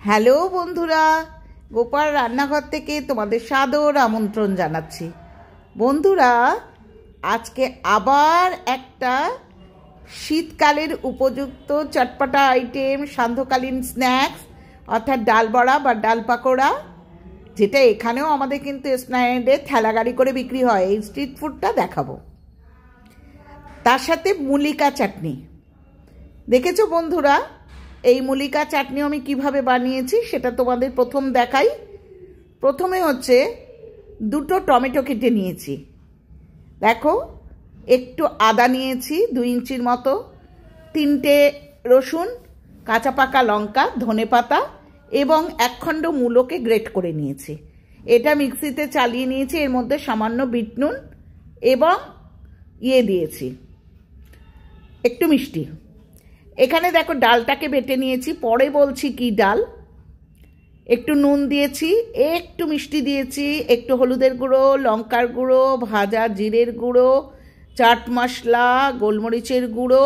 Hello বন্ধুরা, গোপাল রান্নাঘর থেকে তোমাদের সাদর আমন্ত্রণ জানাচ্ছি। বন্ধুরা, আজকে আবার একটা শীতকালের উপযুক্ত চটপটা আইটেম, সান্ধ্যকালীন স্ন্যাক্স অর্থাৎ ডাল বড়া বা ডাল পাকোড়া, যেটা এখানেও আমাদের কিন্তু স্ন্যান্ডে ঠেলা গাড়ি করে বিক্রি হয়, এই স্ট্রিট ফুডটা দেখাবো। তার সাথে মুলিকা চাটনি। দেখেছো বন্ধুরা, এই মুলিকা চাটনি আমি কিভাবে বানিয়েছি সেটা তোমাদের প্রথম দেখাই। প্রথমে হচ্ছে দুটো টমেটো কেটে নিয়েছি, দেখো, একটু আদা নিয়েছি 2 ইঞ্চির মতো, 3টে রসুন, কাঁচা পাকা লঙ্কা, ধনেপাতা এবং 1 খণ্ড মূলোকে গ্রেট করে নিয়েছি। এটা মিক্সিতে চালিয়ে নিয়েছি। এর মধ্যে সামান্য বিট নুন এবং দিয়েছি একটু মিষ্টি। এখানে দেখো ডালটাকে বেটে নিয়েছি, পরে বলছি কি ডাল। একটু নুন দিয়েছি, একটু মিষ্টি দিয়েছি, একটু হলুদের গুঁড়ো, লঙ্কার গুঁড়ো, ভাজা জিরের গুঁড়ো, চাট মশলা, গোলমরিচের গুঁড়ো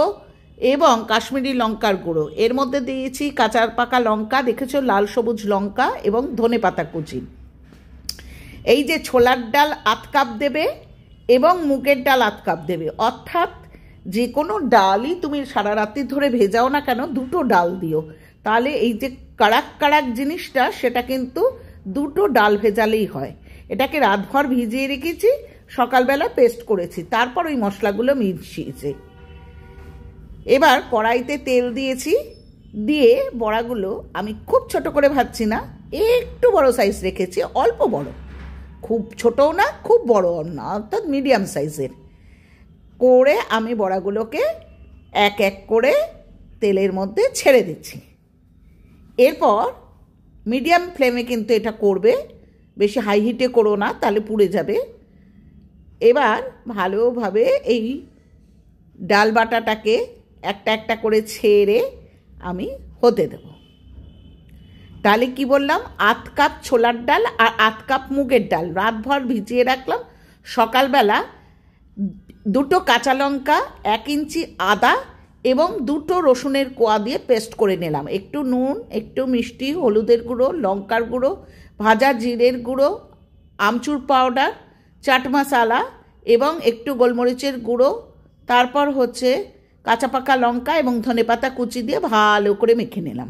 এবং কাশ্মীরি লঙ্কার গুঁড়ো। এর মধ্যে দিয়েছি কাঁচা পাকা লঙ্কা, দেখেছো, লাল সবুজ লঙ্কা এবং ধনেপাতা কুচি। এই যে ছোলার ডাল 1/2 কাপ দেবে এবং মুগের ডাল 1/2 কাপ দেবে, অর্থাৎ যে কোনো ডালই তুমি সারা রাত্রি ধরে ভেজাও না কেন, 2টো ডাল দিও, তাহলে এই যে কাড়াক কাড়াক জিনিসটা সেটা কিন্তু 2টো ডাল ভেজালেই হয়। এটাকে রাতভর ভিজিয়ে রেখেছি, সকালবেলা পেস্ট করেছি, তারপর ওই মশলাগুলো মিশিয়েছি। এবার কড়াইতে তেল দিয়েছি, দিয়ে বড়াগুলো আমি খুব ছোট করে ভাজছি না, একটু বড় সাইজ রেখেছি, অল্প বড়, খুব ছোটও না খুব বড়ও না, অর্থাৎ মিডিয়াম সাইজের করে আমি বড়াগুলোকে এক এক করে তেলের মধ্যে ছেড়ে দিচ্ছি। এরপর মিডিয়াম ফ্লেমে কিন্তু এটা করবে, বেশি হাই হিটে করো না, তাহলে পুড়ে যাবে। এবার ভালোভাবে এই ডাল বাটাটাকে একটা একটা করে ছেড়ে আমি হতে দেব। তাহলে কি বললাম, 1/2 কাপ ছোলার ডাল আর 1/2 কাপ মুগের ডাল রাতভর ভিজিয়ে রাখলাম। সকালবেলা 2টো কাঁচা লঙ্কা, 1 ইঞ্চি আদা এবং 2টো রসুনের কোয়া দিয়ে পেস্ট করে নিলাম। একটু নুন, একটু মিষ্টি, হলুদের গুঁড়ো, লঙ্কার গুঁড়ো, ভাজা জিরের গুঁড়ো, আমচুর পাউডার, চাট মশলা এবং একটু গোলমরিচের গুঁড়ো, তারপর হচ্ছে কাঁচা পাকা লঙ্কা এবং ধনেপাতা কুচি দিয়ে ভালো করে মেখে নিলাম।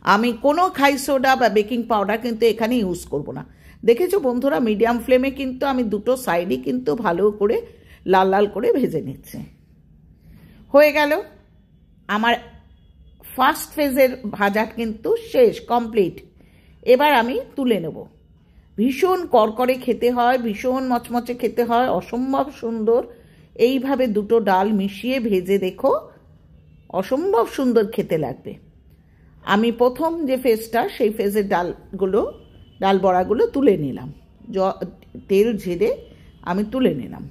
আমি কোনো খাই সোডা বা বেকিং পাউডার কিন্তু এখানে ইউজ করব না। দেখেছো বন্ধুরা, মিডিয়াম ফ্লেমে কিন্তু আমি 2টো সাইডই কিন্তু ভালো করে লাল লাল করে ভেজে নিচ্ছি। হয়ে গেল আমার ফার্স্ট ফেজের ভাজা কিন্তু শেষ, কমপ্লিট। এবার আমি তুলে নেব। ভীষণ করকরে খেতে হয়, ভীষণ মচমচে খেতে হয়, অসম্ভব সুন্দর। এইভাবে 2টো ডাল মিশিয়ে ভেজে দেখো, অসম্ভব সুন্দর খেতে লাগবে। আমি প্রথম যে ফেজটা, সেই ফেজের ডাল বড়াগুলো তুলে নিলাম, তেল ঝেড়ে আমি তুলে নিলাম।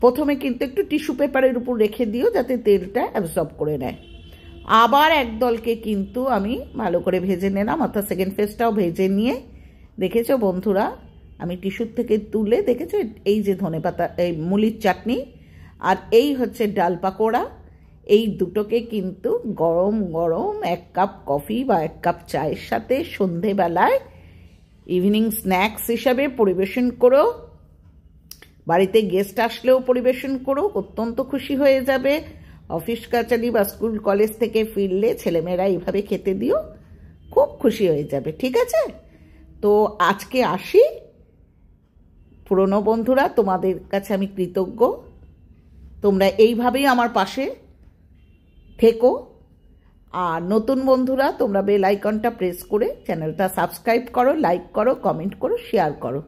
প্রথমে কিন্তু একটু টিস্যু পেপারের উপর রেখে দিও যাতে তেলটা অ্যাবজর্ব করে নেয়। আবার একদলকে কিন্তু আমি ভালো করে ভেজে নিলাম, অর্থাৎ সেকেন্ড ফেজটাও ভেজে নিয়ে, দেখেছো বন্ধুরা, আমি টিস্যুর থেকে তুলে, দেখেছো, এই যে ধনেপাতা, এই মুলির চাটনি আর এই হচ্ছে ডাল পাকোড়া, এই দুটোকে কিন্তু গরম গরম 1 কাপ কফি বা 1 কাপ চায়ের সাথে সন্ধেবেলায় ইভিনিং স্ন্যাক্স হিসাবে পরিবেশন করো। বাড়িতে গেস্ট আসলেও পরিবেশন করো, অত্যন্ত খুশি হয়ে যাবে। অফিস কাচারি বা স্কুল কলেজ থেকে ফিরলে ছেলেমেয়েরা এইভাবে খেতে দিও, খুব খুশি হয়ে যাবে। ঠিক আছে, তো আজকে আসি। পুরনো বন্ধুরা, তোমাদের কাছে আমি কৃতজ্ঞ, তোমরা এইভাবেই আমার পাশে থেকো। আর নতুন বন্ধুরা, তোমরা বেল আইকনটা প্রেস করে চ্যানেলটা সাবস্ক্রাইব করো, লাইক করো, কমেন্ট করো, শেয়ার করো।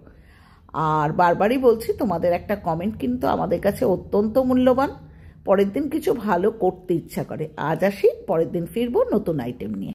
আর বারবারই বলছি, তোমাদের একটা কমেন্ট কিন্তু আমাদের কাছে অত্যন্ত মূল্যবান। পরের দিন কিছু ভালো করতে ইচ্ছা করে। আজ আসি, পরের দিন ফিরবো নতুন আইটেম নিয়ে।